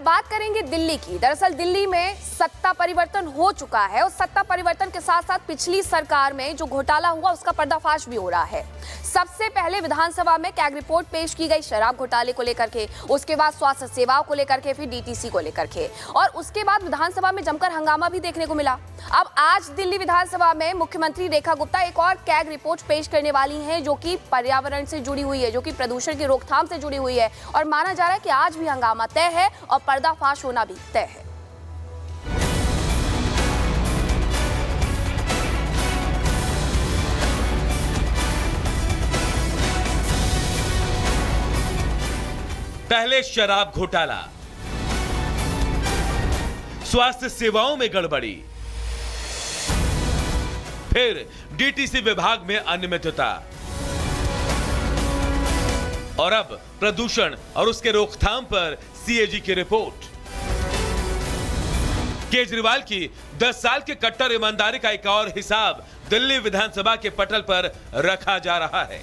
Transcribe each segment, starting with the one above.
बात करेंगे दिल्ली की। दरअसल दिल्ली में सत्ता परिवर्तन हो चुका है और सत्ता परिवर्तन के साथ साथ पिछली सरकार में जो घोटाला हुआ उसका पर्दाफाश भी हो रहा है। सबसे पहले विधानसभा में कैग रिपोर्ट पेश की गई शराब घोटाले को लेकर के, उसके बाद स्वास्थ्य सेवाओं को लेकर के, फिर डीटीसी को लेकर के, और उसके बाद विधानसभा में जमकर हंगामा भी देखने को मिला। अब आज दिल्ली विधानसभा में मुख्यमंत्री रेखा गुप्ता एक और कैग रिपोर्ट पेश करने वाली हैं, जो कि पर्यावरण से जुड़ी हुई है, जो कि प्रदूषण की रोकथाम से जुड़ी हुई है, और माना जा रहा है कि आज भी हंगामा तय है और पर्दाफाश होना भी तय है। पहले शराब घोटाला, स्वास्थ्य सेवाओं में गड़बड़ी, फिर डीटीसी विभाग में अनियमितता, और अब प्रदूषण और उसके रोकथाम पर सीएजी की रिपोर्ट। केजरीवाल की 10 साल के कट्टर ईमानदारी का एक और हिसाब दिल्ली विधानसभा के पटल पर रखा जा रहा है।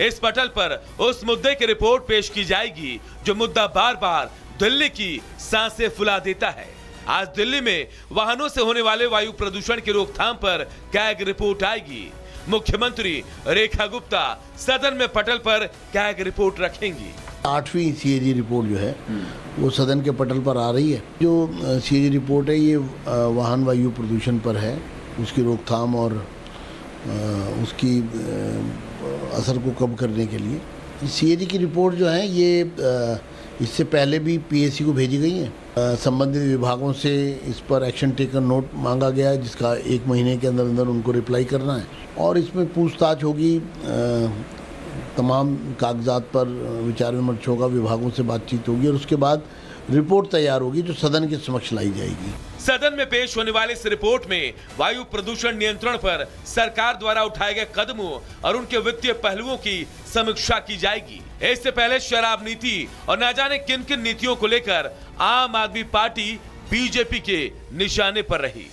इस पटल पर उस मुद्दे की रिपोर्ट पेश की जाएगी जो मुद्दा बार बार दिल्ली की सांसें फुला देता है। आज दिल्ली में वाहनों से होने वाले वायु प्रदूषण की रोकथाम पर कैग रिपोर्ट आएगी। मुख्यमंत्री रेखा गुप्ता सदन में पटल पर कैग रिपोर्ट रखेंगी। 8वीं सीएजी रिपोर्ट जो है वो सदन के पटल पर आ रही है। जो सीएजी रिपोर्ट है ये वाहन वायु प्रदूषण पर है, उसकी रोकथाम और उसकी असर को कम करने के लिए। सीएजी की रिपोर्ट जो है ये इससे पहले भी पीएससी को भेजी गई है। संबंधित विभागों से इस पर एक्शन टेकन नोट मांगा गया है, जिसका 1 महीने के अंदर अंदर उनको रिप्लाई करना है, और इसमें पूछताछ होगी, तमाम कागजात पर विचार विमर्श होगा, विभागों से बातचीत होगी, और उसके बाद रिपोर्ट तैयार होगी जो सदन के समक्ष लाई जाएगी। सदन में पेश होने वाले इस रिपोर्ट में वायु प्रदूषण नियंत्रण पर सरकार द्वारा उठाए गए कदमों और उनके वित्तीय पहलुओं की समीक्षा की जाएगी। इससे पहले शराब नीति और न जाने किन किन नीतियों को लेकर आम आदमी पार्टी बीजेपी के निशाने पर रही।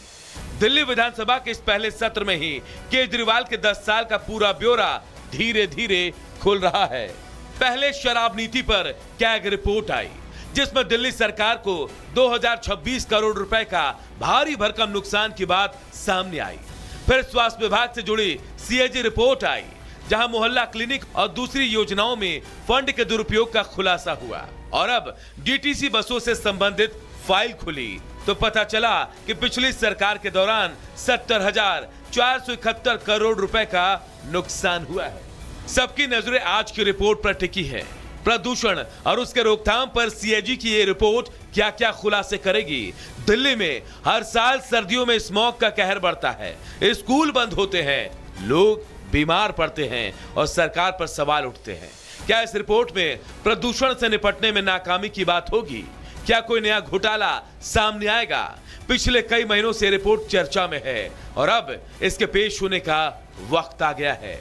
दिल्ली विधानसभा के इस पहले सत्र में ही केजरीवाल के 10 साल का पूरा ब्यौरा धीरे धीरे खुल रहा है। पहले शराब नीति पर कैग रिपोर्ट आई, जिसमें दिल्ली सरकार को 2026 करोड़ रुपए का भारी भरकम नुकसान की बात सामने आई। फिर स्वास्थ्य विभाग से जुड़ी सीएजी रिपोर्ट आई, जहां मोहल्ला क्लिनिक और दूसरी योजनाओं में फंड के दुरुपयोग का खुलासा हुआ, और अब डीटीसी बसों से संबंधित फाइल खुली तो पता चला कि पिछली सरकार के दौरान 70,471 करोड़ रुपए का नुकसान हुआ है। सबकी नजरें आज की रिपोर्ट पर टिकी है। प्रदूषण और उसके रोकथाम पर सीएजी की ये रिपोर्ट क्या क्या खुलासे करेगी। दिल्ली में हर साल सर्दियों में स्मॉग का कहर बढ़ता है, स्कूल बंद होते हैं, लोग बीमार पड़ते हैं और सरकार पर सवाल उठते हैं। क्या इस रिपोर्ट में प्रदूषण से निपटने में नाकामी की बात होगी? क्या कोई नया घोटाला सामने आएगा? पिछले कई महीनों से रिपोर्ट चर्चा में है और अब इसके पेश होने का वक्त आ गया है।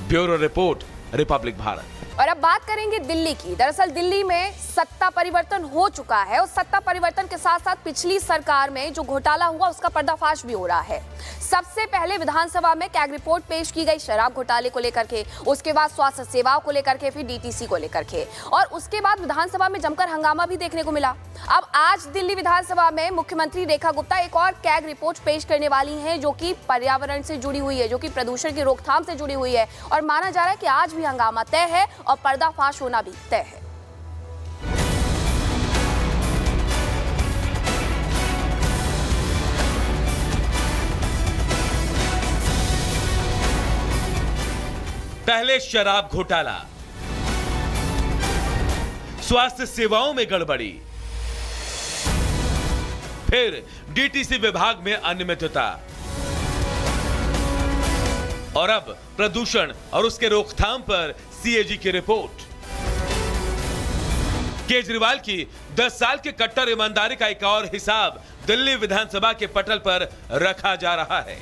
Bureau report, Republic Bharat. और अब बात करेंगे दिल्ली की। दरअसल दिल्ली में सत्ता परिवर्तन हो चुका है और सत्ता परिवर्तन के साथ साथ पिछली सरकार में जो घोटाला हुआ उसका पर्दाफाश भी हो रहा है। सबसे पहले विधानसभा में कैग रिपोर्ट पेश की गई शराब घोटाले को लेकर के, उसके बाद स्वास्थ्य सेवाओं को लेकर के, फिर डीटीसी को लेकर के, और उसके बाद विधानसभा में जमकर हंगामा भी देखने को मिला। अब आज दिल्ली विधानसभा में मुख्यमंत्री रेखा गुप्ता एक और कैग रिपोर्ट पेश करने वाली हैं, जो कि पर्यावरण से जुड़ी हुई है, जो कि प्रदूषण की रोकथाम से जुड़ी हुई है, और माना जा रहा है कि आज भी हंगामा तय है और पर्दाफाश होना भी तय है। पहले शराब घोटाला, स्वास्थ्य सेवाओं में गड़बड़ी, फिर डीटीसी विभाग में अनियमितता, और अब प्रदूषण और उसके रोकथाम पर सीएजी की रिपोर्ट। केजरीवाल की 10 साल के कट्टर ईमानदारी का एक और हिसाब दिल्ली विधानसभा के पटल पर रखा जा रहा है।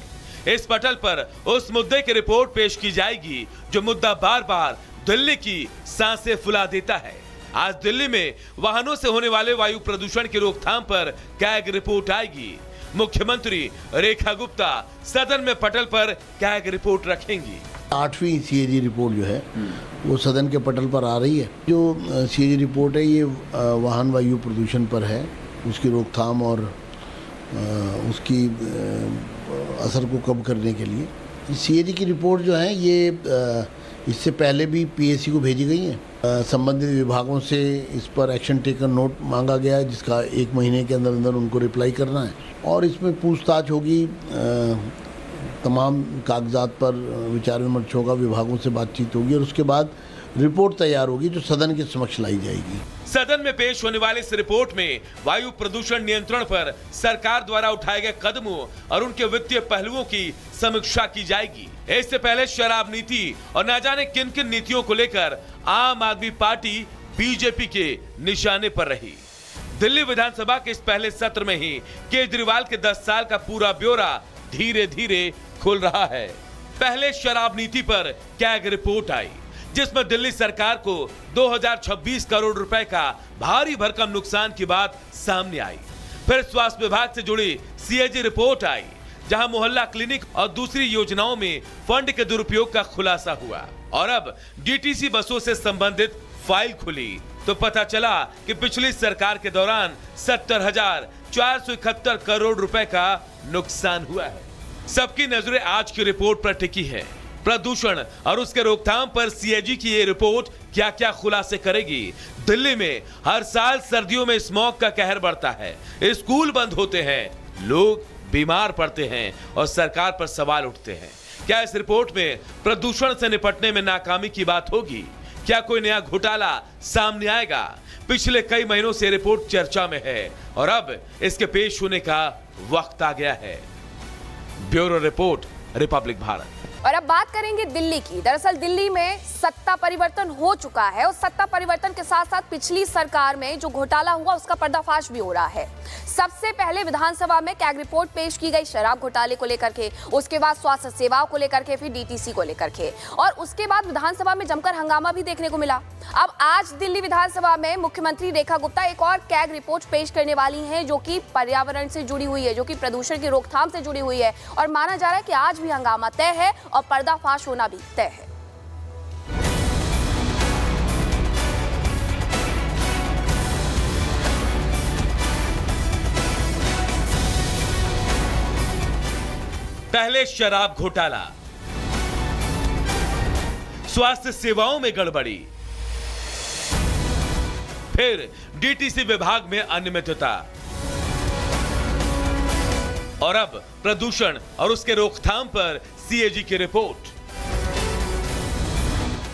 इस पटल पर उस मुद्दे की रिपोर्ट पेश की जाएगी जो मुद्दा बार बार दिल्ली की सांसें फुला देता है। आज दिल्ली में वाहनों से होने वाले वायु प्रदूषण की रोकथाम पर कैग रिपोर्ट आएगी। मुख्यमंत्री रेखा गुप्ता सदन में पटल पर कैग रिपोर्ट रखेंगी। 8वीं सीएजी रिपोर्ट जो है वो सदन के पटल पर आ रही है। जो सीएजी रिपोर्ट है ये वाहन वायु प्रदूषण पर है, उसकी रोकथाम और उसकी असर को कम करने के लिए। सीएजी की रिपोर्ट जो है ये इससे पहले भी पीएससी को भेजी गई है। संबंधित विभागों से इस पर एक्शन टेकन नोट मांगा गया है, जिसका 1 महीने के अंदर अंदर उनको रिप्लाई करना है और इसमें पूछताछ होगी, तमाम कागजात पर विचार विमर्श होगा, विभागों से बातचीत होगी और उसके बाद रिपोर्ट तैयार होगी जो सदन के समक्ष लाई जाएगी। सदन में पेश होने वाली इस रिपोर्ट में वायु प्रदूषण नियंत्रण पर सरकार द्वारा उठाए गए कदमों और उनके वित्तीय पहलुओं की समीक्षा की जाएगी। इससे पहले शराब नीति और न जाने किन किन नीतियों को लेकर आम आदमी पार्टी बीजेपी के निशाने पर रही। दिल्ली विधानसभा के इस पहले सत्र में ही केजरीवाल के 10 साल का पूरा ब्यौरा धीरे धीरे खुल रहा है। पहले शराब नीति पर कैग रिपोर्ट आई, जिसमें दिल्ली सरकार को 2026 करोड़ रुपए का भारी भरकम नुकसान की बात सामने आई। फिर स्वास्थ्य विभाग से जुड़ी सीएजी रिपोर्ट आई, जहां मोहल्ला क्लिनिक और दूसरी योजनाओं में फंड के दुरुपयोग का खुलासा हुआ। और अब डीटीसी बसों से संबंधित फाइल खुली तो पता चला कि पिछली सरकार के दौरान 70,471 करोड़ रुपए का नुकसान हुआ है। सबकी नजरें आज की रिपोर्ट पर टिकी है। प्रदूषण और उसके रोकथाम पर सीएजी की ये रिपोर्ट क्या क्या खुलासे करेगी। दिल्ली में हर साल सर्दियों में स्मॉग का कहर बढ़ता है, स्कूल बंद होते हैं, लोग बीमार पड़ते हैं और सरकार पर सवाल उठते हैं। क्या इस रिपोर्ट में प्रदूषण से निपटने में नाकामी की बात होगी? क्या कोई नया घोटाला सामने आएगा? पिछले कई महीनों से रिपोर्ट चर्चा में है और अब इसके पेश होने का वक्त आ गया है। Bureau report, Republic Bharat. और अब बात करेंगे दिल्ली की। दरअसल दिल्ली में सत्ता परिवर्तन हो चुका है और सत्ता परिवर्तन के साथ साथ पिछली सरकार में जो घोटाला हुआ उसका पर्दाफाश भी हो रहा है। सबसे पहले विधानसभा में कैग रिपोर्ट पेश की गई शराब घोटाले को लेकर के, उसके बाद स्वास्थ्य सेवाओं को लेकर के, फिर डीटीसी को लेकर के और उसके बाद विधानसभा में जमकर हंगामा भी देखने को मिला। अब आज दिल्ली विधानसभा में मुख्यमंत्री रेखा गुप्ता एक और कैग रिपोर्ट पेश करने वाली हैं, जो कि पर्यावरण से जुड़ी हुई है, जो कि प्रदूषण की रोकथाम से जुड़ी हुई है और माना जा रहा है कि आज भी हंगामा तय है और पर्दाफाश होना भी तय है। पहले शराब घोटाला, स्वास्थ्य सेवाओं में गड़बड़ी, फिर डीटीसी विभाग में अनियमितता और अब प्रदूषण और उसके रोकथाम पर सीएजी की रिपोर्ट।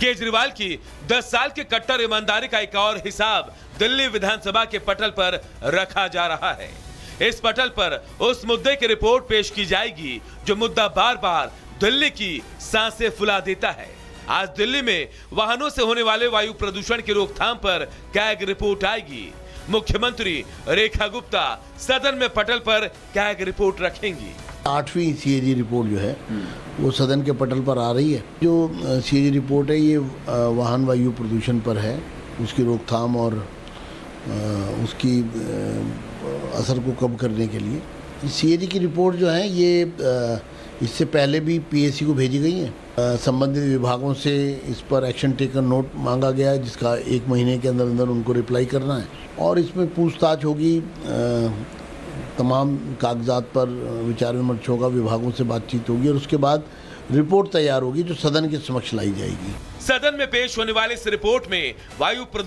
केजरीवाल की 10 साल के कट्टर ईमानदारी का एक और हिसाब दिल्ली विधानसभा के पटल पर रखा जा रहा है। इस पटल पर उस मुद्दे की रिपोर्ट पेश की जाएगी जो मुद्दा बार बार दिल्ली की सांसें फुला देता है। आज दिल्ली में वाहनों से होने वाले वायु प्रदूषण की रोकथाम पर कैग रिपोर्ट आएगी। मुख्यमंत्री रेखा गुप्ता सदन में पटल पर कैग रिपोर्ट रखेंगी। 8वीं सीएजी रिपोर्ट जो है वो सदन के पटल पर आ रही है। जो सीएजी रिपोर्ट है ये वाहन वायु प्रदूषण पर है, उसकी रोकथाम और उसकी असर को कम करने के लिए। सीएजी की रिपोर्ट जो है ये इससे पहले भी पीएससी को भेजी गई है। संबंधित विभागों से इस पर एक्शन टेकन नोट मांगा गया है, जिसका 1 महीने के अंदर अंदर उनको रिप्लाई करना है और इसमें पूछताछ होगी, तमाम कागजात पर विचार विमर्श होगा, विभागों से बातचीत होगी और उसके बाद रिपोर्ट तैयार होगी जो सदन के समक्ष लाई जाएगी। सदन में पेश होने वाली इस रिपोर्ट में वायु